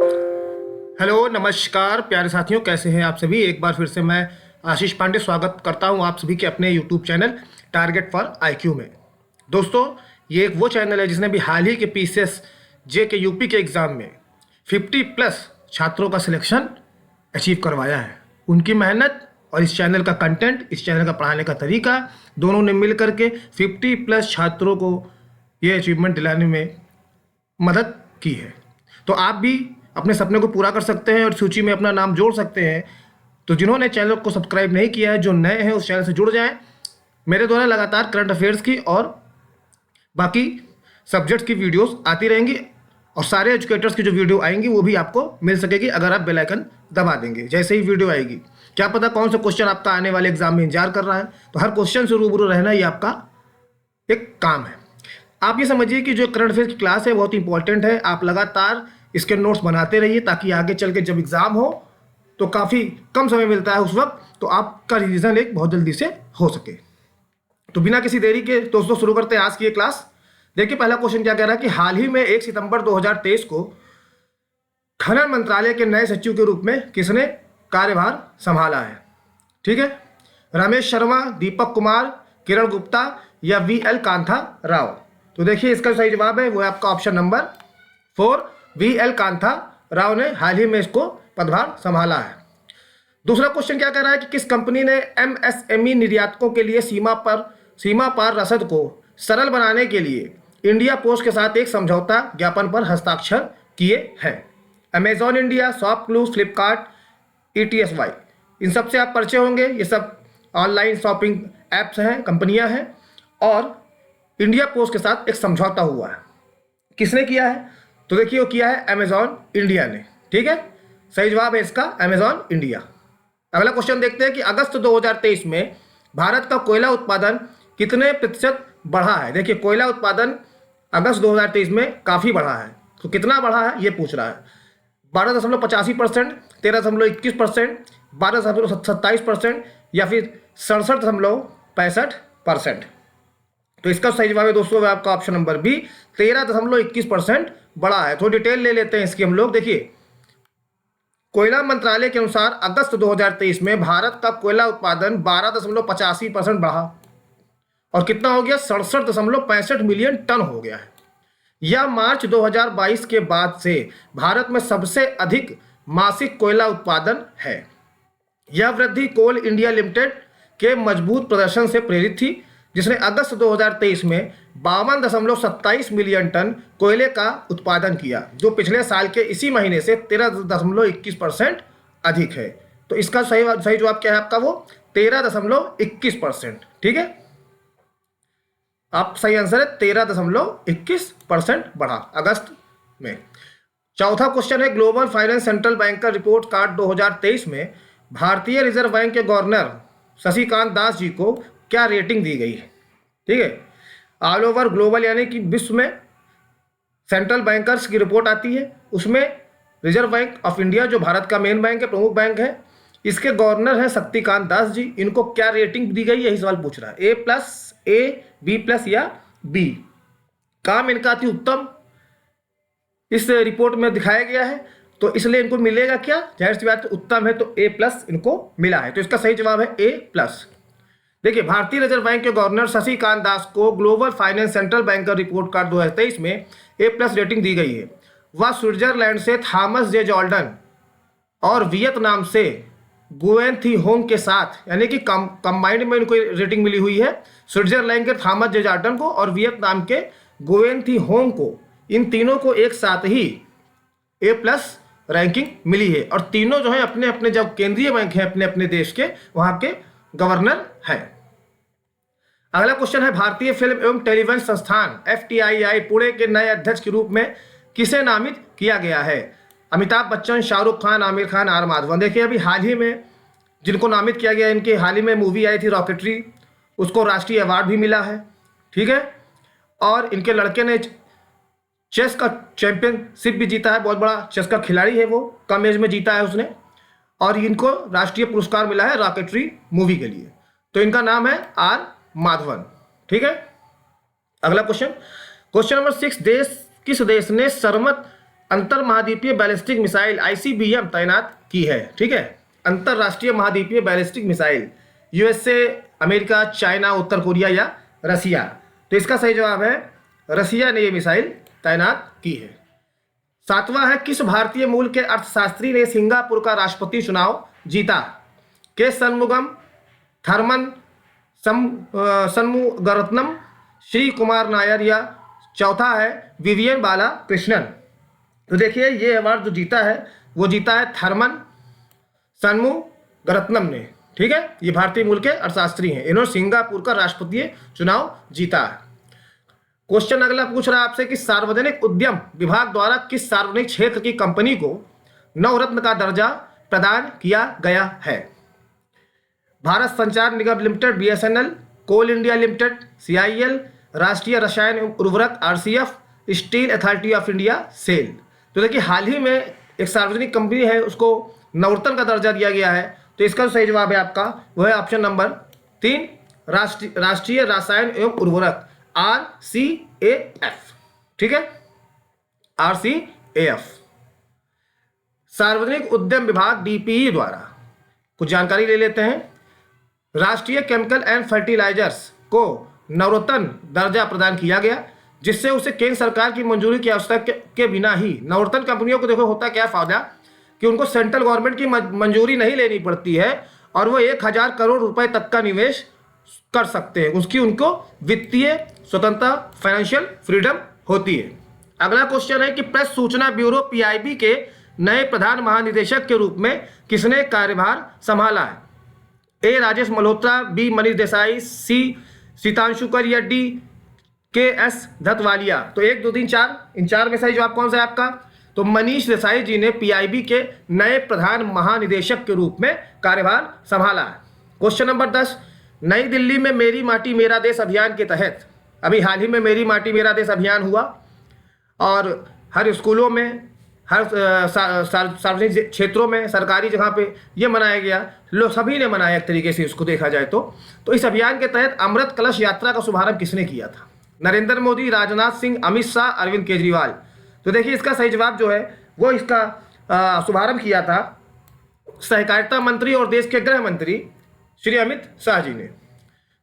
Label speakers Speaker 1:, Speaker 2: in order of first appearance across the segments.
Speaker 1: Hello नमस्कार प्यारे साथियों, कैसे हैं आप सभी। एक बार फिर से मैं आशीष पांडे स्वागत करता हूं आप सभी के अपने YouTube channel target for IQ में। दोस्तों, ये एक वो चैनल है जिसने भी हाल ही के पीसीएस जे के यूपी के एग्ज़ाम में 50 प्लस छात्रों का सिलेक्शन अचीव करवाया है। उनकी मेहनत और इस चैनल का कंटेंट, इस चैनल का पढ़ाने का तरीका, दोनों ने मिल करके 50 प्लस छात्रों को ये अचीवमेंट दिलाने में मदद की है। तो आप भी अपने सपने को पूरा कर सकते हैं और सूची में अपना नाम जोड़ सकते हैं। तो जिन्होंने चैनल को सब्सक्राइब नहीं किया है, जो नए हैं, उस चैनल से जुड़ जाएं। मेरे द्वारा लगातार करंट अफेयर्स की और बाकी सब्जेक्ट्स की वीडियोस आती रहेंगी और सारे एजुकेटर्स की जो वीडियो आएंगी वो भी आपको मिल सकेगी अगर आप बेल आइकन दबा देंगे। जैसे ही वीडियो आएगी, क्या पता कौन सा क्वेश्चन आपका आने वाले एग्जाम में इंतजार कर रहा है, तो हर क्वेश्चन से रूबरू रहना ये आपका एक काम है। आप ये समझिए कि जो करंट अफेयर की क्लास है बहुत इंपॉर्टेंट है। आप लगातार इसके नोट्स बनाते रहिए ताकि आगे चल के जब एग्ज़ाम हो तो काफ़ी कम समय मिलता है उस वक्त, तो आपका रिवीजन एक बहुत जल्दी से हो सके। तो बिना किसी देरी के दोस्तों शुरू करते हैं आज की ये क्लास। देखिए, पहला क्वेश्चन क्या कह रहा है कि हाल ही में 1 सितंबर 2023 को खनन मंत्रालय के नए सचिव के रूप में किसने कार्यभार संभाला है। ठीक है, रमेश शर्मा, दीपक कुमार, किरण गुप्ता या VL कांथा राव। तो देखिए, इसका सही जवाब है वो है आपका option number 4, VL kantha Rao ने हाल ही में इसको पदभार संभाला है। दूसरा क्वेश्चन क्या कह रहा है कि किस कंपनी ने MSME निर्यातकों के लिए सीमा पार रसद को सरल बनाने के लिए इंडिया पोस्ट के साथ एक समझौता ज्ञापन पर हस्ताक्षर किए हैं। Amazon India, ShopClues, Flipkart, ETSY, इन सब से आप परिचय होंगे। ये सब ऑनलाइन शॉपिंग ऐप्स हैं, कंपनियां हैं, और इंडिया पोस्ट के साथ एक समझौता हुआ है। किसने किया है? तो देखिए, वो किया है अमेजॉन इंडिया ने। ठीक है, सही जवाब है इसका अमेजॉन इंडिया। अगला क्वेश्चन देखते हैं कि अगस्त 2023 में भारत का कोयला उत्पादन कितने प्रतिशत बढ़ा है। देखिए, कोयला उत्पादन अगस्त 2023 में काफ़ी बढ़ा है। तो कितना बढ़ा है ये पूछ रहा है। 12.85%, 13.21%, 12.27% या फिर 67.65%। तो इसका सही जवाब है दोस्तों आपका ऑप्शन नंबर बी, 13.21% बढ़ा है। थोड़ी डिटेल ले लेते हैं इसकी हम लोग। देखिए, कोयला मंत्रालय के अनुसार अगस्त 2023 में भारत का कोयला उत्पादन 12.85% बढ़ा और कितना हो गया, 67.65 मिलियन टन हो गया है। यह मार्च 2022 के बाद से भारत में सबसे अधिक मासिक कोयला उत्पादन है। यह वृद्धि कोल इंडिया लिमिटेड के मजबूत प्रदर्शन से प्रेरित थी, जिसने अगस्त 2023 में 52.27 मिलियन टन कोयले का उत्पादन किया, जो पिछले साल के इसी महीने से 13.21% अधिक है। तो इसका सही जवाब क्या है आपका, वो 13.21%। ठीक है, आप सही आंसर है 13.21% बढ़ा अगस्त में। चौथा क्वेश्चन है, global finance central banker report card 2023 में भारतीय रिजर्व बैंक के गवर्नर शशिकांत दास जी को क्या रेटिंग दी गई है। ठीक है, ऑल ओवर ग्लोबल यानी कि विश्व में सेंट्रल बैंकर्स की रिपोर्ट आती है, उसमें रिजर्व बैंक ऑफ इंडिया जो भारत का मेन बैंक है, प्रमुख बैंक है, इसके गवर्नर हैं शक्तिकांत दास जी। इनको क्या रेटिंग दी गई यही सवाल पूछ रहा है। A+, B+ या B। काम इनका अति उत्तम इस रिपोर्ट में दिखाया गया है, तो इसलिए इनको मिलेगा क्या, जाहिर सी बात उत्तम है, तो A+ इनको मिला है। तो इसका सही जवाब है A+। देखिए, भारतीय रिजर्व बैंक के गवर्नर शशिकांत दास को global finance central banker report card 2023 में A+ रेटिंग दी गई है। वह स्विट्जरलैंड से थॉमस जे जॉर्डन और वियतनाम से गुएन थी होंग के साथ, यानी कि कंबाइंड में इनको रेटिंग मिली हुई है। स्विट्जरलैंड के थॉमस जे जॉर्डन को और वियतनाम के गुएन थी होंग को, इन तीनों को एक साथ ही A+ रैंकिंग मिली है। और तीनों जो है अपने अपने जब केंद्रीय बैंक हैं अपने अपने देश के, वहाँ के गवर्नर हैं। अगला क्वेश्चन है, भारतीय फिल्म एवं टेलीविजन संस्थान FTII पुणे के नए अध्यक्ष के रूप में किसे नामित किया गया है। अमिताभ बच्चन, शाहरुख खान, आमिर खान, R माधवन। देखिए, अभी हाल ही में जिनको नामित किया गया, इनके हाल ही में मूवी आई थी रॉकेटरी, उसको राष्ट्रीय अवार्ड भी मिला है। ठीक है, और इनके लड़के ने चेस का चैंपियनशिप भी जीता है, बहुत बड़ा चेस का खिलाड़ी है वो, कम एज में जीता है उसने, और इनको राष्ट्रीय पुरस्कार मिला है रॉकेटरी मूवी के लिए। तो इनका नाम है R माधवन। ठीक है, अगला क्वेश्चन नंबर 6, किस देश ने सरमत अंतर महाद्वीपीय बैलिस्टिक मिसाइल ICBM तैनात की है। ठीक है, अंतरराष्ट्रीय महाद्वीपीय ballistic missile, USA, America, China, उत्तर कोरिया या रसिया। तो इसका सही जवाब है रसिया ने ये मिसाइल तैनात की है। 7वां है, किस भारतीय मूल के अर्थशास्त्री ने सिंगापुर का राष्ट्रपति चुनाव जीता? के षणमुगम, थर्मन सन्मुगरत्नम, श्री कुमार नायर या चौथा है विवियन बाला कृष्णन। तो देखिए ये अवार्ड जो जीता है वो जीता है थर्मन सन्मुगरत्नम ने। ठीक है, ये भारतीय मूल के अर्थशास्त्री हैं, इन्होंने सिंगापुर का राष्ट्रपतीय चुनाव जीता है। क्वेश्चन अगला पूछ रहा है आपसे कि सार्वजनिक उद्यम विभाग द्वारा किस सार्वजनिक क्षेत्र की कंपनी को नवरत्न का दर्जा प्रदान किया गया है? भारत संचार निगम लिमिटेड BSNL, कोल इंडिया लिमिटेड CIL, राष्ट्रीय रसायन एवं उर्वरक RCF, steel authority of India SAIL। तो देखिए हाल ही में एक सार्वजनिक कंपनी है उसको नवरत्न का दर्जा दिया गया है। तो इसका सही जवाब है आपका वह है ऑप्शन नंबर 3, राष्ट्रीय रसायन एवं उर्वरक RCAF। ठीक है, RCAF। सार्वजनिक उद्यम विभाग DPE द्वारा कुछ जानकारी ले लेते हैं। राष्ट्रीय केमिकल एंड फर्टिलाइजर्स को नवरत्न दर्जा प्रदान किया गया, जिससे उसे केंद्र सरकार की मंजूरी की आवश्यकता के बिना ही नवरत्न कंपनियों को देखो होता क्या फायदा कि उनको सेंट्रल गवर्नमेंट की मंजूरी नहीं लेनी पड़ती है और वो 1000 करोड़ रुपए तक का निवेश कर सकते हैं। उसकी उनको वित्तीय स्वतंत्रता, फाइनेंशियल फ्रीडम होती है। अगला क्वेश्चन है कि प्रेस सूचना ब्यूरो PIB के नए प्रधान महानिदेशक के रूप में किसने कार्यभार संभाला है? A Rajesh Malhotra, B Manish Desai, C सीतांशुकर या D KS धतवालिया। तो 1, 2, 3, 4 इन 4 में सही जवाब कौन सा है आपका? तो मनीष देसाई जी ने PIB के नए प्रधान महानिदेशक के रूप में कार्यभार संभाला है। क्वेश्चन नंबर 10, नई दिल्ली में मेरी माटी मेरा देश अभियान के तहत अभी हाल ही में मेरी माटी मेरा देश अभियान हुआ और हर स्कूलों में, हर सार्वजनिक क्षेत्रों में, सरकारी जगह पे ये मनाया गया, लोग सभी ने मनाया एक तरीके से इसको देखा जाए तो इस अभियान के तहत अमृत कलश यात्रा का शुभारंभ किसने किया था? नरेंद्र मोदी, राजनाथ सिंह, अमित शाह, अरविंद केजरीवाल। तो देखिए इसका सही जवाब जो है वो इसका शुभारंभ किया था सहकारिता मंत्री और देश के गृह मंत्री श्री अमित शाह जी ने।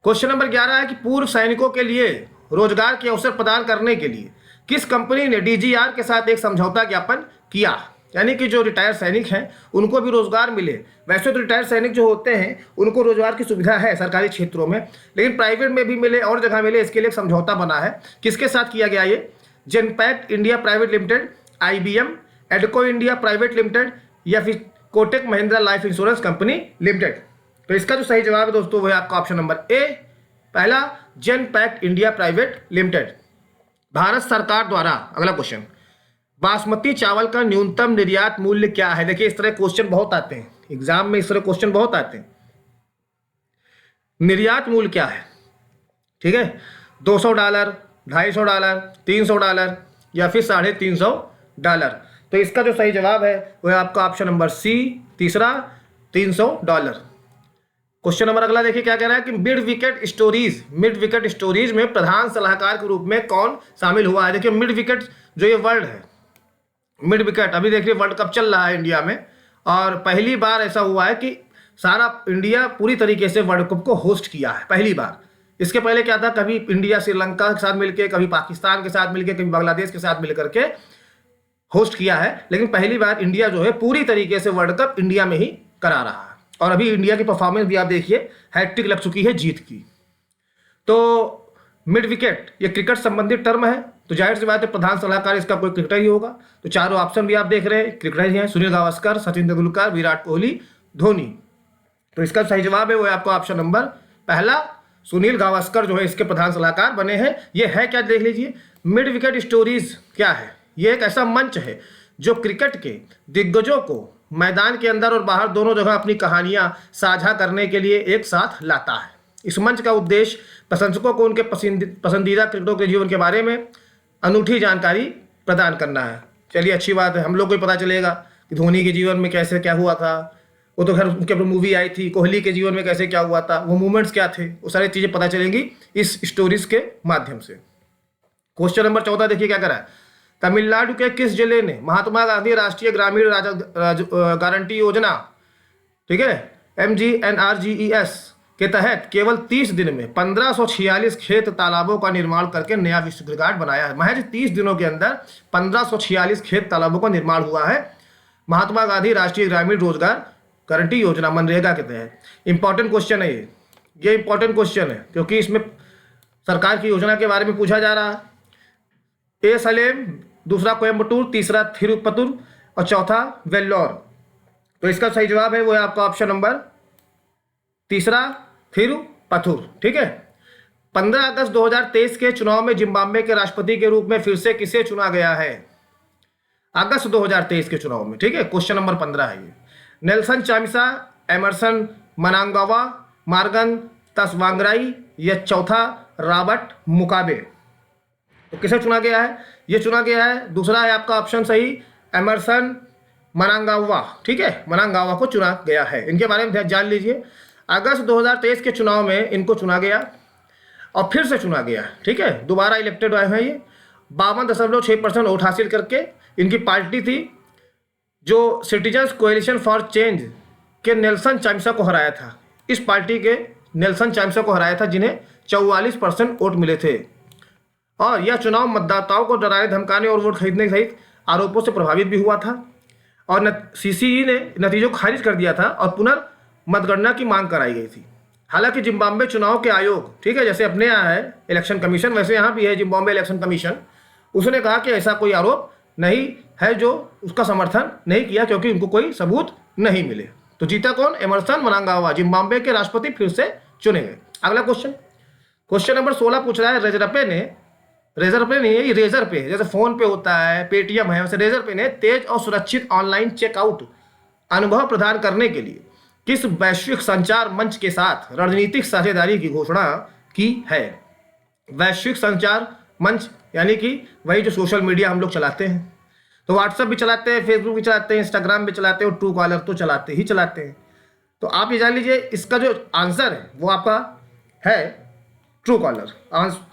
Speaker 1: क्वेश्चन नंबर 11 है कि पूर्व सैनिकों के लिए रोजगार के अवसर प्रदान करने के लिए किस कंपनी ने DGR के साथ एक समझौता ज्ञापन किया? यानी कि जो रिटायर्ड सैनिक हैं उनको भी रोजगार मिले। वैसे तो रिटायर्ड सैनिक जो होते हैं उनको रोजगार की सुविधा है सरकारी क्षेत्रों में, लेकिन प्राइवेट में भी मिले और जगह मिले, इसके लिए एक समझौता बना है। किसके साथ किया गया ये? Genpact India private limited, IBM, Adco India private limited या फिर Kotak Mahindra life insurance company limited. तो इसका जो सही जवाब है दोस्तों वो है आपका ऑप्शन नंबर A, पहला Genpact India private limited. Bharat सरकार द्वारा, अगला क्वेश्चन, बासमती चावल का न्यूनतम निर्यात मूल्य क्या है? देखिए इस तरह क्वेश्चन बहुत आते हैं एग्जाम में, इस तरह क्वेश्चन बहुत आते हैं। निर्यात मूल्य क्या है? ठीक है, $200, $250, $300 या फिर $350। तो इसका जो सही जवाब है वह आपका ऑप्शन नंबर C, तीसरा $300। क्वेश्चन नंबर अगला देखिए क्या कह रहा है कि मिड विकेट स्टोरीज में प्रधान सलाहकार के रूप में कौन शामिल हुआ है? देखिए मिड विकेट जो ये वर्ड है, मिड विकेट अभी देखिए वर्ल्ड कप चल रहा है इंडिया में और पहली बार ऐसा हुआ है कि सारा इंडिया पूरी तरीके से वर्ल्ड कप को होस्ट किया है पहली बार। इसके पहले क्या था, कभी इंडिया श्रीलंका के साथ मिलकर, कभी पाकिस्तान के साथ मिलकर, कभी बांग्लादेश के साथ मिलकर के होस्ट किया है, लेकिन पहली बार इंडिया जो है पूरी तरीके से वर्ल्ड कप इंडिया में ही करा रहा है। और अभी इंडिया की परफॉर्मेंस भी आप देखिए, हैट्रिक लग चुकी है जीत की। तो मिड विकेट ये क्रिकेट संबंधित टर्म है, तो जाहिर सी बात है प्रधान सलाहकार इसका कोई क्रिकेटर ही होगा। तो चारों ऑप्शन भी आप देख रहे हैं क्रिकेटर ही हैं, सुनील गावस्कर, सचिन तेंदुलकर, विराट कोहली, धोनी। तो इसका सही जवाब है वो है आपका ऑप्शन नंबर पहला, सुनील गावस्कर जो है इसके प्रधान सलाहकार बने हैं। ये है क्या देख लीजिए, मिड विकेट स्टोरीज क्या है? ये एक ऐसा मंच है जो क्रिकेट के दिग्गजों को मैदान के अंदर और बाहर दोनों जगह अपनी कहानियां साझा करने के लिए एक साथ लाता है। इस मंच का उद्देश्य प्रशंसकों को उनके पसंदीदा क्रिकेटरों के जीवन के बारे में अनूठी जानकारी प्रदान करना है। चलिए अच्छी बात है, हम लोग को पता चलेगा कि धोनी के जीवन में कैसे क्या हुआ था, वो तो खैर उनके ऊपर मूवी आई थी, कोहली के जीवन में कैसे क्या हुआ था, वो मूवमेंट्स क्या थे, वो सारी चीज़ें पता चलेंगी इस स्टोरीज के माध्यम से। क्वेश्चन नंबर 14 देखिए क्या करा है तमिलनाडु के किस जिले ने महात्मा गांधी राष्ट्रीय ग्रामीण गारंटी योजना, ठीक है, MGNRGES के तहत केवल 30 दिन में 1546 खेत तालाबों का निर्माण करके नया विश्व रिकॉर्ड बनाया है। महज 30 दिनों के अंदर 1546 खेत तालाबों का निर्माण हुआ है महात्मा गांधी राष्ट्रीय ग्रामीण रोजगार गारंटी योजना मनरेगा के तहत। इंपॉर्टेंट क्वेश्चन है ये इंपॉर्टेंट क्वेश्चन है क्योंकि इसमें सरकार की योजना के बारे में पूछा जा रहा है। ए सलेम, दूसरा कोयम्बटूर, तीसरा थिरुपतुर और चौथा वेल्लोर। तो इसका सही जवाब है वो है आपका ऑप्शन नंबर तीसरा थिरुपथुर। ठीक है। 15 अगस्त 2023 के चुनाव में जिम्बाब्वे के राष्ट्रपति के रूप में फिर से किसे चुना गया है? अगस्त 2023 के चुनाव में। ठीक है, क्वेश्चन नंबर 15 है ये। नेल्सन चामिसा, एमरसन मनांगावा, मार्गन तसवांगराई या चौथा रॉबर्ट मुगाबे। तो किसे चुना गया है? ये चुना गया है, दूसरा है आपका ऑप्शन सही, एमरसन मनांगावा। ठीक है, मनांगावा को चुना गया है। इनके बारे में जान लीजिए। अगस्त 2023 के चुनाव में इनको चुना गया और फिर से चुना गया। ठीक है, दोबारा इलेक्टेड आए हैं ये। 52.6% वोट हासिल करके इनकी पार्टी थी जो सिटीजन्स कोएलिशन फॉर चेंज के नेल्सन चामिसा को हराया था। इस पार्टी के नेल्सन चामिसा को हराया था जिन्हें 44% वोट मिले थे। और यह चुनाव मतदाताओं को डराने, धमकाने और वोट खरीदने सहित आरोपों से प्रभावित भी हुआ था और CCE ने नतीजों को खारिज कर दिया था और पुनर्मतगणना की मांग कराई गई थी। हालांकि जिम्बाब्वे चुनाव के आयोग, ठीक है, जैसे अपने यहाँ है इलेक्शन कमीशन, वैसे यहाँ भी है जिम्बाब्वे इलेक्शन कमीशन, उसने कहा कि ऐसा कोई आरोप नहीं है जो उसका समर्थन नहीं किया क्योंकि उनको कोई सबूत नहीं मिले। तो जीता कौन? एमरसन मनांगावा, जिम्बाब्वे के राष्ट्रपति फिर से चुने गए। अगला क्वेश्चन नंबर 16 पूछ रहा है, रेजर पे नहीं है, ये रेजर पे, जैसे फोन पे होता है, पेटीएम है, वैसे रेजर पे ने तेज और सुरक्षित ऑनलाइन चेकआउट अनुभव प्रदान करने के लिए किस वैश्विक संचार मंच के साथ रणनीतिक साझेदारी की घोषणा की है? वैश्विक संचार मंच यानी कि वही जो सोशल मीडिया हम लोग चलाते हैं, तो व्हाट्सएप भी चलाते हैं, फेसबुक भी चलाते हैं, इंस्टाग्राम भी चलाते हैं और ट्रू कॉलर तो चलाते हैं। तो आप ये जान लीजिए इसका जो आंसर है वो आपका है ट्रू कॉलर,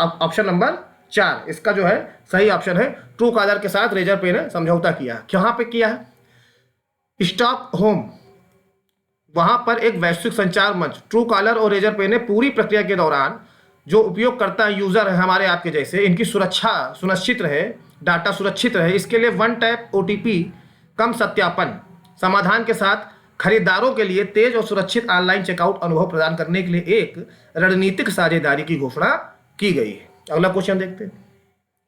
Speaker 1: ऑप्शन नंबर 4 इसका जो है सही ऑप्शन है। ट्रू कॉलर के साथ रेजर पे ने समझौता किया। कहाँ पे किया है? स्टॉकहोम, वहां पर एक वैश्विक संचार मंच ट्रू कॉलर और रेजर पे ने पूरी प्रक्रिया के दौरान जो उपयोगकर्ता यूजर है हमारे आपके जैसे, इनकी सुरक्षा सुनिश्चित रहे, डाटा सुरक्षित रहे, इसके लिए वन टैप OTP कम सत्यापन समाधान के साथ खरीदारों के लिए तेज और सुरक्षित ऑनलाइन चेकआउट अनुभव प्रदान करने के लिए एक रणनीतिक साझेदारी की घोषणा की गई है। अगला क्वेश्चन देखते हैं।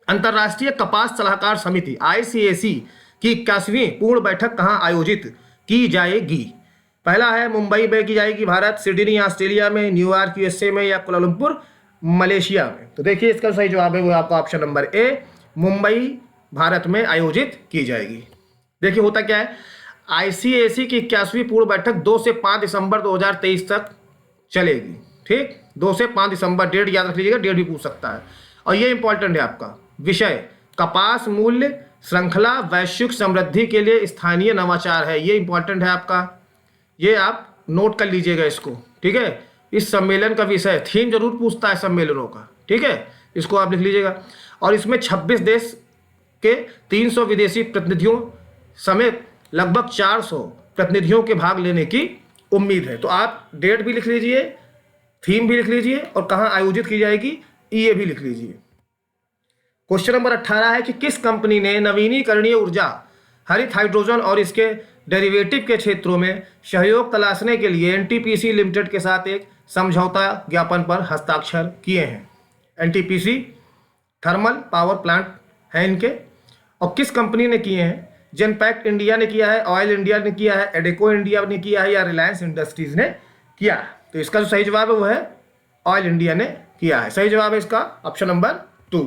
Speaker 1: अंतर्राष्ट्रीय कपास सलाहकार समिति ICAC की 81वीं पूर्ण बैठक कहाँ आयोजित की जाएगी? पहला है मुंबई में की जाएगी भारत, सिडनी ऑस्ट्रेलिया में, न्यूयॉर्क USA में या कुआलालंपुर मलेशिया में। तो देखिए इसका सही जवाब है वो आपका option number A, Mumbai Bharat में आयोजित की जाएगी। देखिए होता क्या है, ICAC की 81वीं पूर्ण बैठक 2 से 5 दिसंबर 2023 तक चलेगी। ठीक, 2 से 5 दिसंबर, डेट याद रख लीजिएगा, डेट भी पूछ सकता है। और ये इंपॉर्टेंट है आपका विषय, कपास मूल्य श्रृंखला वैश्विक समृद्धि के लिए स्थानीय नवाचार है। ये इंपॉर्टेंट है आपका, ये आप नोट कर लीजिएगा इसको। ठीक है, इस सम्मेलन का विषय, थीम जरूर पूछता है सम्मेलनों का। ठीक है, इसको आप लिख लीजिएगा। और इसमें 26 देश के 300 विदेशी प्रतिनिधियों समेत लगभग 400 प्रतिनिधियों के भाग लेने की उम्मीद है। तो आप डेट भी लिख लीजिए, थीम भी लिख लीजिए और कहाँ आयोजित की जाएगी ये भी लिख लीजिए। क्वेश्चन नंबर 18 है कि किस कंपनी ने नवीनीकरणीय ऊर्जा, हरित हाइड्रोजन और इसके डेरिवेटिव के क्षेत्रों में सहयोग तलाशने के लिए NTPC लिमिटेड के साथ एक समझौता ज्ञापन पर हस्ताक्षर किए हैं? NTPC थर्मल पावर प्लांट है इनके। और किस कंपनी ने किए हैं? जेनपैक्ट इंडिया ने किया है, ऑयल इंडिया ने किया है, एडेको इंडिया ने किया है या रिलायंस इंडस्ट्रीज ने किया है? तो इसका जो सही जवाब है वो है ऑयल इंडिया ने किया है। सही जवाब है इसका ऑप्शन नंबर 2।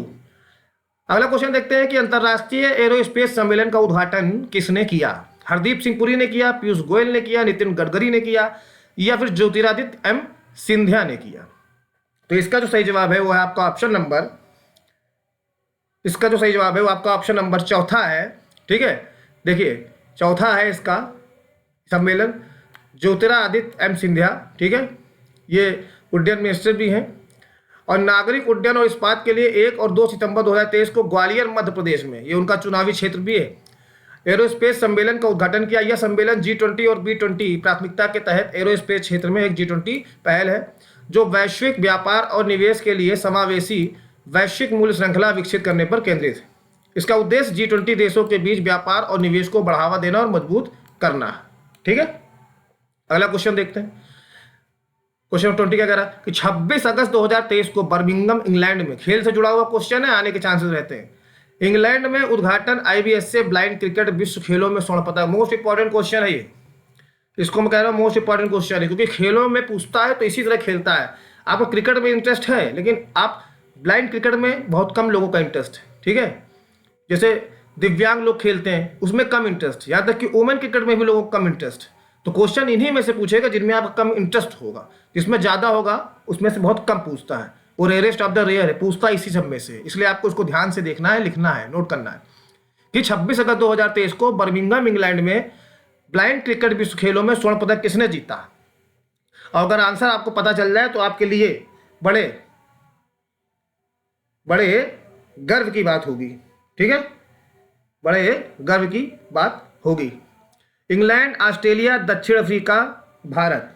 Speaker 1: अगला क्वेश्चन देखते हैं कि अंतर्राष्ट्रीय एरोस्पेस सम्मेलन का उद्घाटन किसने किया? हरदीप सिंह पुरी ने किया, पीयूष गोयल ने किया, नितिन गडकरी ने किया या फिर ज्योतिरादित्य सिंधिया ने किया? तो इसका जो सही जवाब है वो है आपका ऑप्शन नंबर, इसका जो सही जवाब है वो आपका ऑप्शन नंबर 4 है। ठीक है, देखिए 4 है इसका सम्मेलन, ज्योतिरादित्य सिंधिया। ठीक है, ये उड्डयन मिनिस्टर भी हैं और नागरिक उड्डयन और इस्पात के लिए 1 और 2 सितंबर 2023 को ग्वालियर मध्य प्रदेश में, ये उनका चुनावी क्षेत्र भी है, एरोस्पेस सम्मेलन का उद्घाटन किया। यह सम्मेलन G20 और B20 प्राथमिकता के तहत एरोस्पेस क्षेत्र में एक G20 पहल है जो वैश्विक व्यापार और निवेश के लिए समावेशी वैश्विक मूल्य श्रृंखला विकसित करने पर केंद्रित है। इसका उद्देश्य G20 देशों के बीच व्यापार और निवेश को बढ़ावा देना और मजबूत करना है। ठीक है, अगला क्वेश्चन देखते हैं। क्वेश्चन 20 क्या कह रहा है कि 26 अगस्त 2023 को बर्मिंघम इंग्लैंड में, खेल से जुड़ा हुआ क्वेश्चन है, आने के चांसेस रहते हैं। इंग्लैंड में उद्घाटन IBSA ब्लाइंड क्रिकेट विश्व खेलों में स्वर्ण पदक। मोस्ट इंपॉर्टेंट क्वेश्चन है ये, इसको मैं कह रहा हूँ मोस्ट इंपॉर्टेंट क्वेश्चन है, क्योंकि खेलों में पूछता है तो इसी तरह खेलता है। आपको क्रिकेट में इंटरेस्ट है, लेकिन आप ब्लाइंड क्रिकेट में बहुत कम लोगों का इंटरेस्ट है। ठीक है, जैसे दिव्यांग लोग खेलते हैं उसमें कम इंटरेस्ट, यहाँ तक कि वुमेन क्रिकेट में भी लोगों को कम इंटरेस्ट। तो क्वेश्चन इन्हीं में से पूछेगा जिनमें आपका कम इंटरेस्ट होगा, जिसमें ज़्यादा होगा उसमें से बहुत कम पूछता है, और रेयरेस्ट ऑफ द रेयर है, पूछता है इसी सब में से। इसलिए आपको इसको ध्यान से देखना है, लिखना है, नोट करना है कि 26 अगस्त 2023 को बर्मिंघम इंग्लैंड में ब्लाइंड क्रिकेट विश्व खेलों में स्वर्ण पदक किसने जीता। और अगर आंसर आपको पता चल जाए तो आपके लिए बड़े गर्व की बात होगी। ठीक है, बड़े गर्व की बात होगी। इंग्लैंड, ऑस्ट्रेलिया, दक्षिण अफ्रीका, भारत।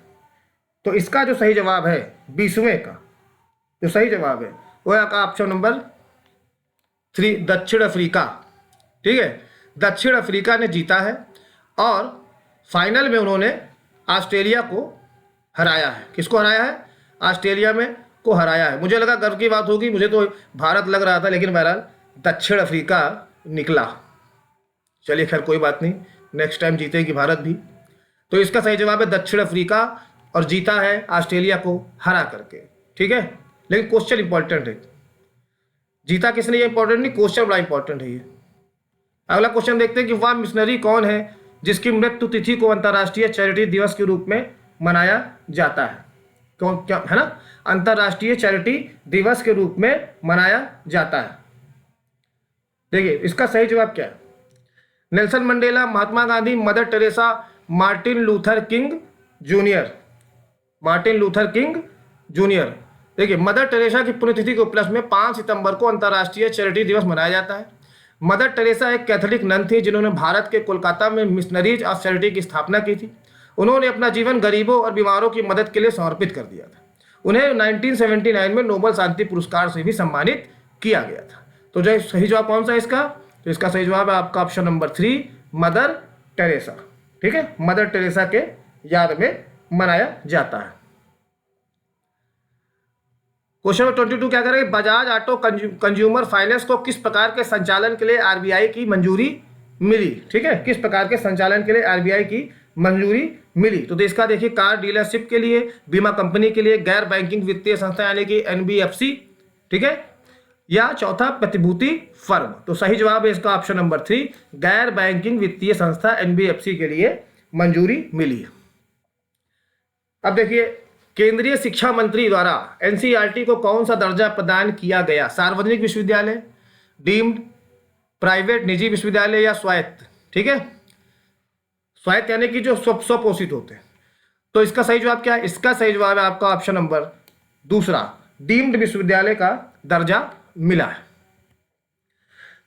Speaker 1: तो इसका जो सही जवाब है 20वें का जो सही जवाब है वो है आपका ऑप्शन नंबर 3, दक्षिण अफ्रीका। ठीक है, दक्षिण अफ्रीका ने जीता है और फाइनल में उन्होंने ऑस्ट्रेलिया को हराया है। किसको हराया है? ऑस्ट्रेलिया में को हराया है। मुझे लगा गर्व की बात होगी, मुझे तो भारत लग रहा था, लेकिन बहरहाल दक्षिण अफ्रीका निकला। चलिए खैर कोई बात नहीं, नेक्स्ट टाइम जीतेगी भारत भी। तो इसका सही जवाब है दक्षिण अफ्रीका, और जीता है ऑस्ट्रेलिया को हरा करके। ठीक है, लेकिन क्वेश्चन इंपॉर्टेंट है, जीता किसने ये इंपॉर्टेंट नहीं, क्वेश्चन बड़ा इंपॉर्टेंट है ये। अगला क्वेश्चन देखते हैं कि वह मिशनरी कौन है जिसकी मृत्यु तिथि को अंतर्राष्ट्रीय चैरिटी दिवस के रूप में मनाया जाता है। कौन, क्या है ना, अंतर्राष्ट्रीय चैरिटी दिवस के रूप में मनाया जाता है। देखिए इसका सही जवाब क्या है? Nelson Mandela, Mahatma Gandhi, mother Teresa, Martin Luther King junior. Martin Luther King junior. देखिए मदर टेरेसा की पुण्यतिथि के उपलक्ष्य में 5 सितंबर को अंतर्राष्ट्रीय चैरिटी दिवस मनाया जाता है। मदर टेरेसा एक कैथोलिक नन थी जिन्होंने भारत के कोलकाता में मिशनरीज ऑफ चैरिटी की स्थापना की थी। उन्होंने अपना जीवन गरीबों और बीमारों की मदद के लिए समर्पित कर दिया था। उन्हें 1979 में नोबेल शांति पुरस्कार से भी सम्मानित किया गया था। तो जो सही जवाब कौन सा है इसका? तो इसका सही जवाब है आपका ऑप्शन नंबर 3, मदर टेरेसा। ठीक है, मदर टेरेसा के याद में मनाया जाता है। क्वेश्चन नंबर 22 क्या करेंगे? बजाज ऑटो कंज्यूमर फाइनेंस को किस प्रकार के संचालन के लिए आरबीआई की मंजूरी मिली? ठीक है, किस प्रकार के संचालन के लिए आरबीआई की मंजूरी मिली? तो इसका देखिए, कार डीलरशिप के लिए, बीमा कंपनी के लिए, गैर बैंकिंग वित्तीय संस्था यानी कि एनबीएफसी, ठीक है, या चौथा प्रतिभूति फर्म। तो सही जवाब है इसका ऑप्शन नंबर 3, गैर बैंकिंग वित्तीय संस्था एनबीएफसी के लिए मंजूरी मिली। अब देखिए, केंद्रीय शिक्षा मंत्री द्वारा एनसीईआरटी को कौन सा दर्जा प्रदान किया गया? सार्वजनिक विश्वविद्यालय, डीम्ड, प्राइवेट निजी विश्वविद्यालय या स्वायत्त? ठीक है, स्वायत्त यानी कि जो स्वपोषित होते हैं। तो इसका सही जवाब क्या है? इसका सही जवाब है आपका ऑप्शन नंबर 2, डीम्ड विश्वविद्यालय का दर्जा मिला है।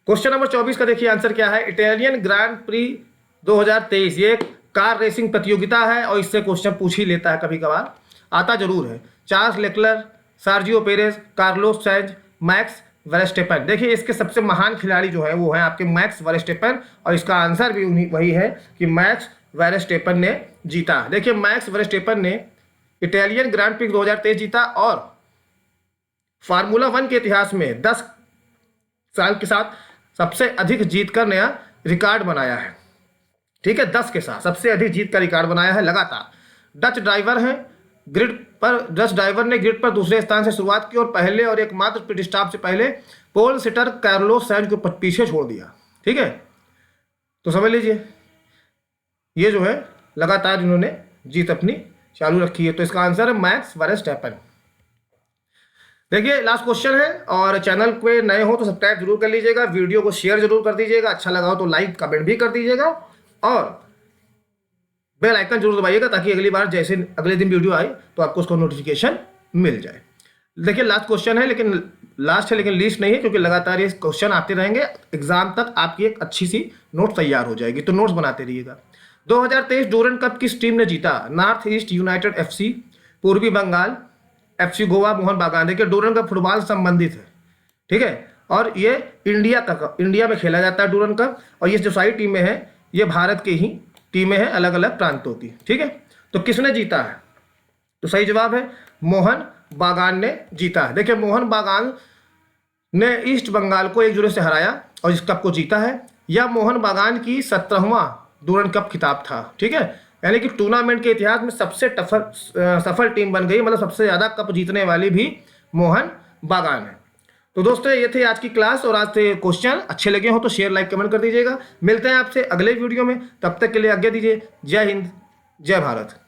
Speaker 1: क्वेश्चन नंबर 24 का देखिए आंसर क्या है? इटालियन ग्रांड प्री 2023 ये कार रेसिंग प्रतियोगिता है और इससे क्वेश्चन पूछ ही लेता है, कभी कभार आता जरूर है। Charles Leclerc, Sergio Perez, Carlos Sainj, max Verstappen. देखिए इसके सबसे महान खिलाड़ी जो है वो है आपके मैक्स वर्स्टेपन, और इसका आंसर भी वही है कि मैक्स वर्स्टेपन ने जीता। देखिए मैक्स वर्स्टेपन ने इटालियन ग्रांड प्री 2023 जीता और फार्मूला 1 के इतिहास में 10 साल के साथ सबसे अधिक जीत कर नया रिकॉर्ड बनाया है। ठीक है, 10 के साथ सबसे अधिक जीत का रिकॉर्ड बनाया है लगातार। डच ड्राइवर ने ग्रिड पर दूसरे स्थान से शुरुआत की और पहले और एकमात्र पिट स्टॉप से पहले पोल सिटर कार्लोस सैंज को पीछे छोड़ दिया। ठीक है, तो समझ लीजिए ये जो है लगातार इन्होंने जीत अपनी चालू रखी है। तो इसका आंसर है मैक्स वर्स्टेपन। देखिए लास्ट क्वेश्चन है, और चैनल पे नए हो तो सब्सक्राइब जरूर कर लीजिएगा, वीडियो को शेयर जरूर कर दीजिएगा, अच्छा लगा हो तो लाइक कमेंट भी कर दीजिएगा, और बेल आइकन जरूर दबाइएगा ताकि अगली बार जैसे अगले दिन वीडियो आए तो आपको उसका नोटिफिकेशन मिल जाए। देखिए लास्ट क्वेश्चन है, लेकिन लास्ट है लेकिन लीस्ट नहीं है, क्योंकि लगातार ये क्वेश्चन आते रहेंगे। एग्जाम तक आपकी एक अच्छी सी नोट तैयार हो जाएगी, तो नोट्स बनाते रहिएगा। 2023 डूरंड कप किस टीम ने जीता? नॉर्थ ईस्ट यूनाइटेड FC, पूर्वी बंगाल FC गोवा, मोहन बागान। देखिए डूरंड कप फुटबॉल संबंधित है, ठीक है, और ये इंडिया में खेला जाता है डूरंड कप। और ये जो सारी टीमें हैं ये भारत की ही टीमें हैं, अलग अलग प्रांतों की, ठीक है। तो किसने जीता है? तो सही जवाब है मोहन बागान ने जीता है। देखिए मोहन बागान ने ईस्ट बंगाल को 1-0 से हराया और इस कप को जीता है। यह मोहन बागान की 17वां डूरंड कप खिताब था, ठीक है। यानी कि टूर्नामेंट के इतिहास में सबसे सफल टीम बन गई, मतलब सबसे ज़्यादा कप जीतने वाली भी मोहन बागान है। तो दोस्तों ये थे आज की क्लास और आज से क्वेश्चन। अच्छे लगे हो तो शेयर, लाइक, कमेंट कर दीजिएगा। मिलते हैं आपसे अगले वीडियो में, तब तक के लिए आज्ञा दीजिए। जय हिंद, जय भारत।